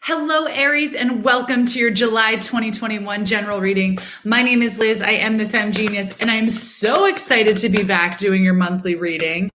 Hello, Aries, and welcome to your July 2021 general reading. My name is Liz. I am the Femme Genius, and I'm so excited to be back doing your monthly reading.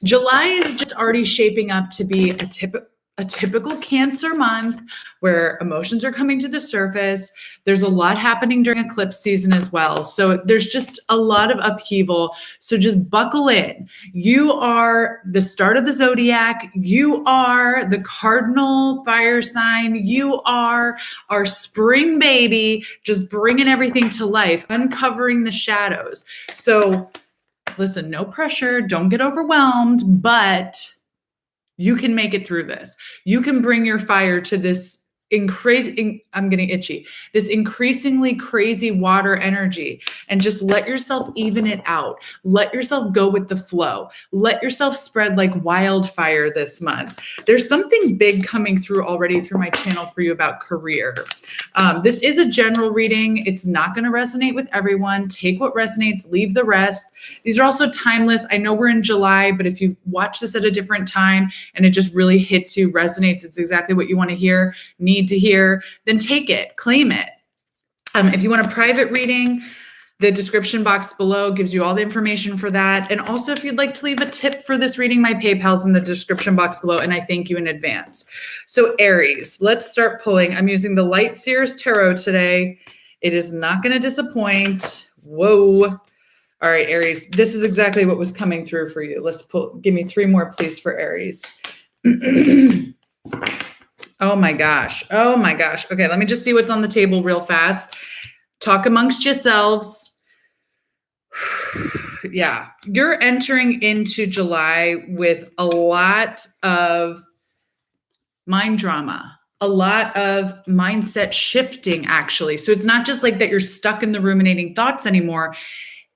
July is just already shaping up to be a typical Cancer month where emotions are coming to the surface. There's a lot happening during eclipse season as well. So there's just a lot of upheaval. So just buckle in. You are the start of the zodiac. You are the cardinal fire sign. You are our spring baby, just bringing everything to life, uncovering the shadows. So listen, no pressure, don't get overwhelmed, but you can make it through this. You can bring your fire to this I'm getting itchy, this increasingly crazy water energy, and just let yourself even it out. Let yourself go with the flow. Let yourself spread like wildfire this month. There's something big coming through already through my channel for you about career. This is a general reading. It's not going to resonate with everyone. Take what resonates, leave the rest. These are also timeless. I know we're in July, but if you watch this at a different time and it just really hits you, resonates, it's exactly what you want to hear, need to hear, then take it, claim it. If you want a private reading, the description box below gives you all the information for that. And also, if you'd like to leave a tip for this reading, my PayPal's in the description box below, and I thank you in advance. So Aries, let's start pulling. I'm using the Light Seers Tarot today. It is not going to disappoint. Whoa. All right, Aries, this is exactly what was coming through for you. Let's pull. Give me 3 more, please, for Aries. Oh my gosh. Oh my gosh. Okay, let me just see what's on the table real fast. Talk amongst yourselves. Yeah, you're entering into July with a lot of mind drama, a lot of mindset shifting, actually. So it's not just like that you're stuck in the ruminating thoughts anymore.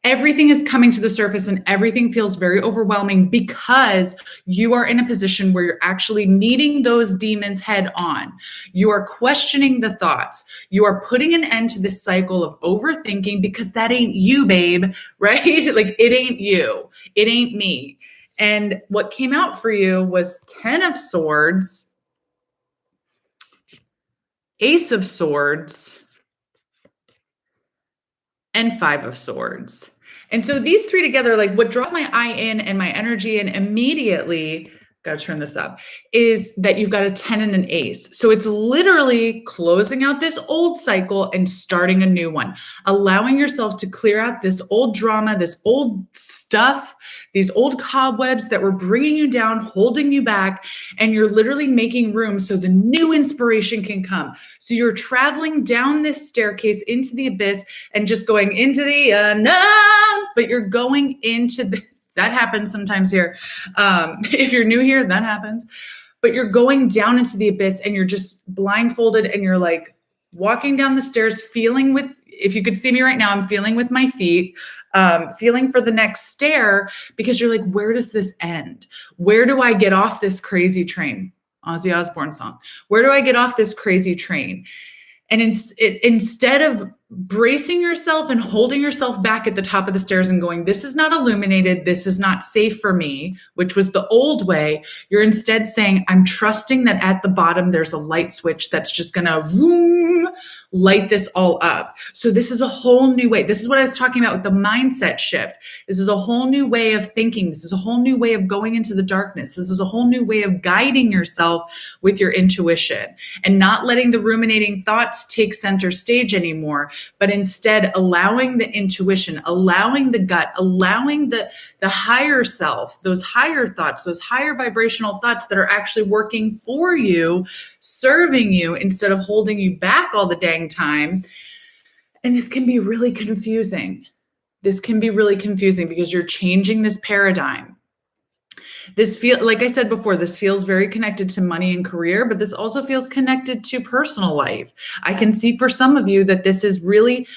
Everything is coming to the surface and everything feels very overwhelming because you are in a position where you're actually meeting those demons head on. You are questioning the thoughts. You are putting an end to this cycle of overthinking because that ain't you, babe, right? Like it ain't you. It ain't me. And what came out for you was 10 of Swords, Ace of Swords, and 5 of Swords. And so these 3 together, like what draws my eye in and my energy in immediately, got to turn this up, is that you've got a 10 and an ace. So it's literally closing out this old cycle and starting a new one, allowing yourself to clear out this old drama, this old stuff, these old cobwebs that were bringing you down, holding you back, and you're literally making room so the new inspiration can come. So you're traveling down this staircase into the abyss and just going into the unknown, but you're going into that happens sometimes here. If you're new here, that happens. But you're going down into the abyss and you're just blindfolded and you're like walking down the stairs, feeling with, if you could see me right now, I'm feeling with my feet, feeling for the next stair because you're like, where does this end? Where do I get off this crazy train? Ozzy Osbourne song. Where do I get off this crazy train? And instead of bracing yourself and holding yourself back at the top of the stairs and going, this is not illuminated, this is not safe for me, which was the old way, you're instead saying, I'm trusting that at the bottom there's a light switch that's just going to light this all up. So this is a whole new way. This is what I was talking about with the mindset shift. This is a whole new way of thinking. This is a whole new way of going into the darkness. This is a whole new way of guiding yourself with your intuition and not letting the ruminating thoughts take center stage anymore, but instead allowing the intuition, allowing the gut, allowing the higher self, those higher thoughts, those higher vibrational thoughts that are actually working for you, serving you instead of holding you back all the dang time. And this can be really confusing. This can be really confusing because you're changing this paradigm. Like I said before, this feels very connected to money and career, but this also feels connected to personal life. I can see for some of you that this is really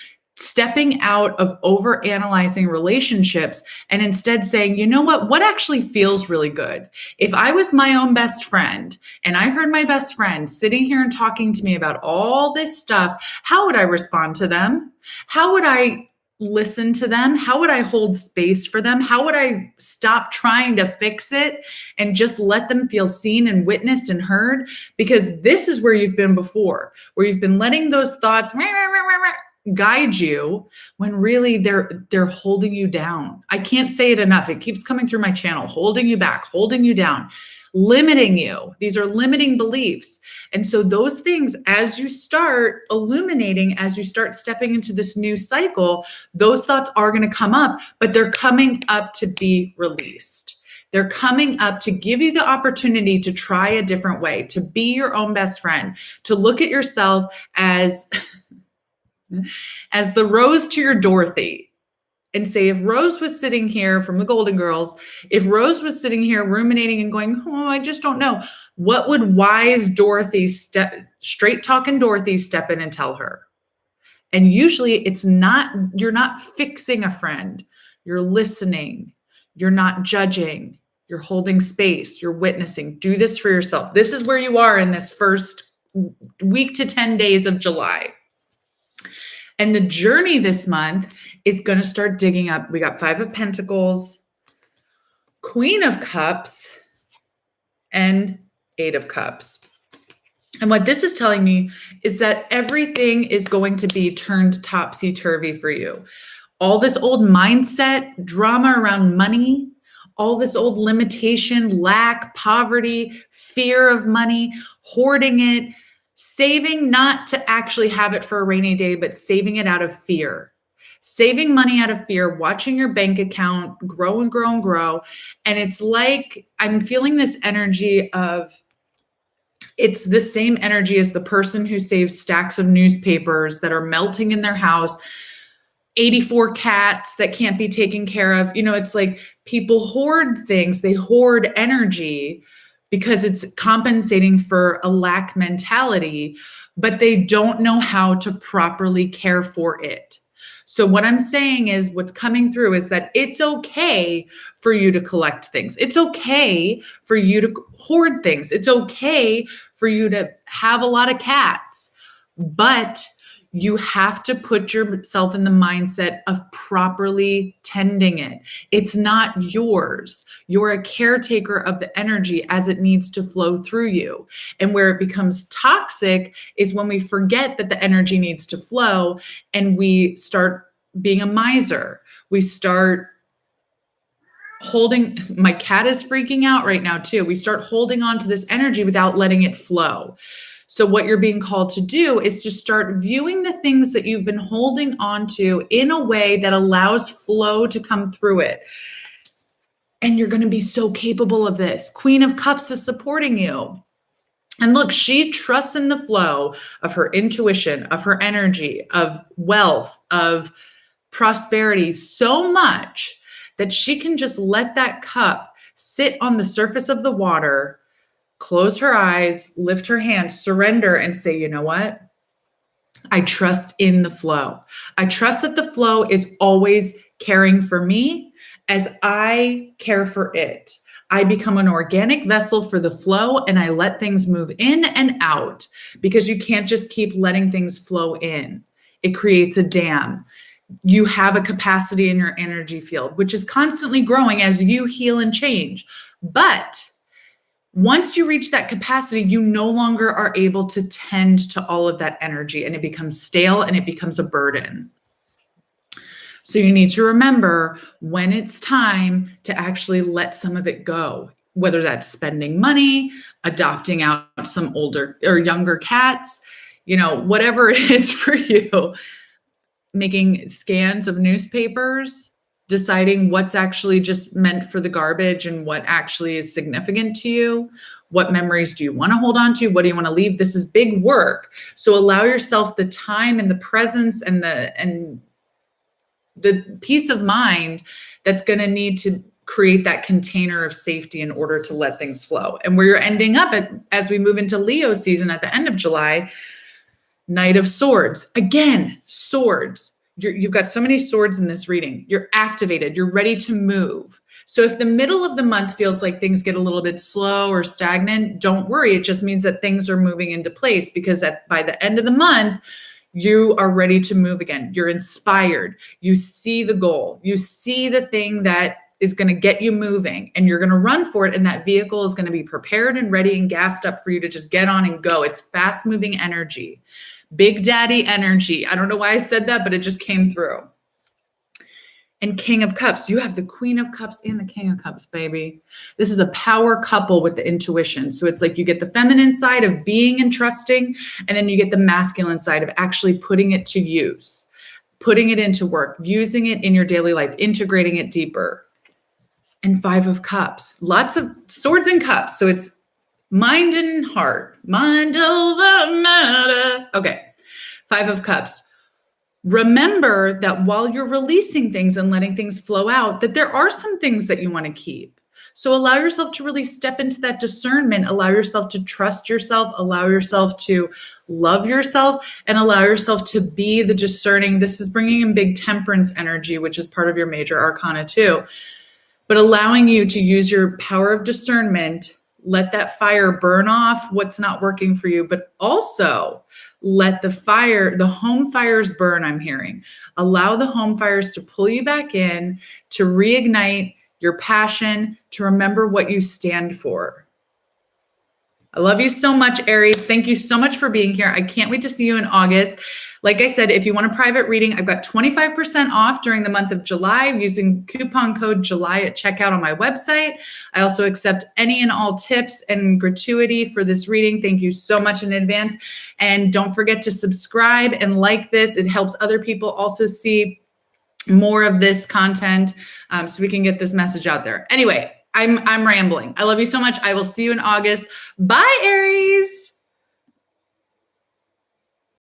stepping out of overanalyzing relationships and instead saying, you know what actually feels really good? If I was my own best friend and I heard my best friend sitting here and talking to me about all this stuff, how would I respond to them? How would I listen to them? How would I hold space for them? How would I stop trying to fix it and just let them feel seen and witnessed and heard? Because this is where you've been before, where you've been letting those thoughts guide you when really they're holding you down. I can't say it enough. It keeps coming through my channel, holding you back, holding you down, limiting you. These are limiting beliefs. And so those things, as you start illuminating, as you start stepping into this new cycle, those thoughts are going to come up, but they're coming up to be released. They're coming up to give you the opportunity to try a different way, to be your own best friend, to look at yourself as the Rose to your Dorothy, and say, if Rose was sitting here from the Golden Girls, if Rose was sitting here ruminating and going, oh, I just don't know, what would wise Dorothy, straight talking Dorothy, step in and tell her? And usually you're not fixing a friend. You're listening. You're not judging. You're holding space. You're witnessing. Do this for yourself. This is where you are in this first week to 10 days of July. And the journey this month is going to start digging up. We got 5 of Pentacles, Queen of Cups, and 8 of Cups. And what this is telling me is that everything is going to be turned topsy-turvy for you. All this old mindset, drama around money, all this old limitation, lack, poverty, fear of money, hoarding it, saving not to actually have it for a rainy day, but saving it out of fear. Saving money out of fear, watching your bank account grow and grow and grow. And it's like, I'm feeling this energy of, it's the same energy as the person who saves stacks of newspapers that are melting in their house, 84 cats that can't be taken care of. You know, it's like people hoard things, they hoard energy because it's compensating for a lack mentality, but they don't know how to properly care for it. So what I'm saying is, what's coming through is that it's okay for you to collect things. It's okay for you to hoard things. It's okay for you to have a lot of cats, but you have to put yourself in the mindset of properly tending it. It's not yours. You're a caretaker of the energy as it needs to flow through you. And where it becomes toxic is when we forget that the energy needs to flow and we start being a miser. We start holding, my cat is freaking out right now too. We start holding on to this energy without letting it flow. So what you're being called to do is to start viewing the things that you've been holding on to in a way that allows flow to come through it. And you're going to be so capable of this. Queen of Cups is supporting you. And look, she trusts in the flow of her intuition, of her energy, of wealth, of prosperity so much that she can just let that cup sit on the surface of the water, close her eyes, lift her hands, surrender, and say, you know what? I trust in the flow. I trust that the flow is always caring for me as I care for it. I become an organic vessel for the flow, and I let things move in and out, because you can't just keep letting things flow in. It creates a dam. You have a capacity in your energy field, which is constantly growing as you heal and change. But once you reach that capacity, you no longer are able to tend to all of that energy, and it becomes stale and it becomes a burden. So you need to remember when it's time to actually let some of it go, whether that's spending money, adopting out some older or younger cats, you know, whatever it is for you, making scans of newspapers, deciding what's actually just meant for the garbage and what actually is significant to you. What memories do you want to hold on to? What do you want to leave? This is big work. So allow yourself the time and the presence and the peace of mind that's going to need to create that container of safety in order to let things flow. And where you're ending up at, as we move into Leo season at the end of July, Knight of Swords. Again, swords. You've got so many swords in this reading. You're activated. You're ready to move. So if the middle of the month feels like things get a little bit slow or stagnant, don't worry. It just means that things are moving into place, because by the end of the month, you are ready to move again. You're inspired. You see the goal. You see the thing that is going to get you moving, and you're going to run for it. And that vehicle is going to be prepared and ready and gassed up for you to just get on and go. It's fast moving energy, big daddy energy. I don't know why I said that, but it just came through. And King of Cups, you have the Queen of Cups and the King of Cups, baby. This is a power couple with the intuition. So it's like you get the feminine side of being and trusting, and then you get the masculine side of actually putting it to use, putting it into work, using it in your daily life, integrating it deeper. And Five of Cups, lots of swords and cups. So it's mind and heart, mind over matter. Okay, Five of Cups. Remember that while you're releasing things and letting things flow out, that there are some things that you want to keep. So allow yourself to really step into that discernment, allow yourself to trust yourself, allow yourself to love yourself, and allow yourself to be the discerning. This is bringing in big temperance energy, which is part of your major arcana too. But allowing you to use your power of discernment, let that fire burn off what's not working for you, but also let the fire, the home fires burn, I'm hearing. Allow the home fires to pull you back in, to reignite your passion, to remember what you stand for. I love you so much, Aries. Thank you so much for being here. I can't wait to see you in August. Like I said, if you want a private reading, I've got 25% off during the month of July using coupon code July at checkout on my website. I also accept any and all tips and gratuity for this reading. Thank you so much in advance. And don't forget to subscribe and like this. It helps other people also see more of this content, so we can get this message out there. Anyway, I'm rambling. I love you so much. I will see you in August. Bye, Aries.